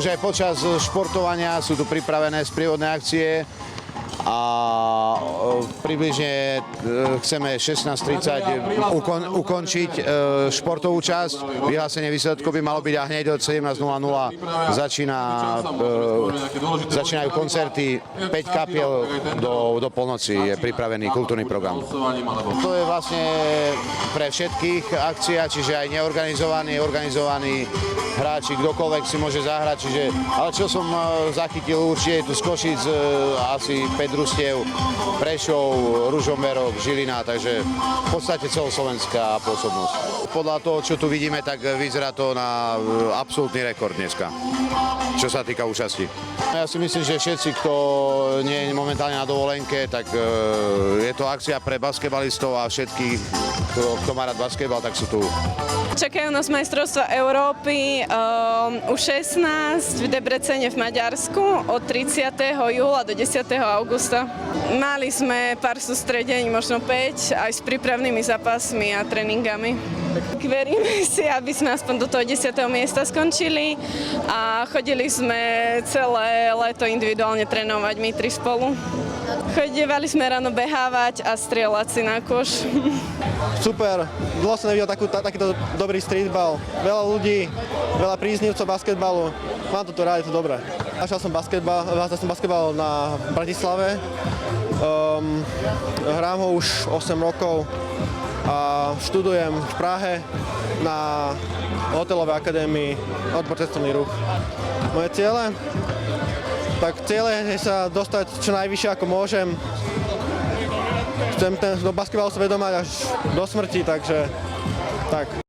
už aj počas športovania sú tu pripravené sprievodné akcie a približne chceme 16:30 ukončiť športovú časť. Vyhlásenie výsledkov by malo byť a hneď od 17:00 začínajú koncerty, 5 kapiel do polnoci je pripravený kultúrny program. To je vlastne pre všetkých akcia, čiže aj neorganizovaní, organizovaní hráči, kdokoľvek si môže zahrať. Ale čo som zachytil, určite je tu z Košic asi 5 družstiev, Prešov, Ružomberok, Žilina, takže v podstate celoslovenská pôsobnosť. Podľa toho, čo tu vidíme, tak vyzerá to na absolútny rekord dneska, čo sa týka účasti. Ja si myslím, že všetci, kto nie je momentálne na dovolenke, tak je to akcia pre basketbalistov a všetkých, kto má rád basketbal, tak sú tu. Čakajú nás majstrovstvá Európy U16 v Debrecene v Maďarsku od 30. júla do 10. augusta. Mali sme pár sústredení, možno 5, aj s prípravnými zápasmi a tréningami. Veríme si, aby sme aspoň do toho 10. miesta skončili a chodili sme celé leto individuálne trénovať my 3 spolu. Chodívali sme ráno behávať a strieľať si na koš. Super, dlho som nevidel takýto dobrý streetball. Veľa ľudí, veľa príznivcov basketbalu. Mám to tu rád, je to dobré. Začal som basketbal na Bratislave. Hrám ho už 8 rokov a študujem v Prahe na hotelovej akadémii odbor cestovný ruch. Moje ciele? Tak cieľ je sa dostať čo najvyššie ako môžem. Chcem do basketbalu sa vedomať až do smrti, takže tak.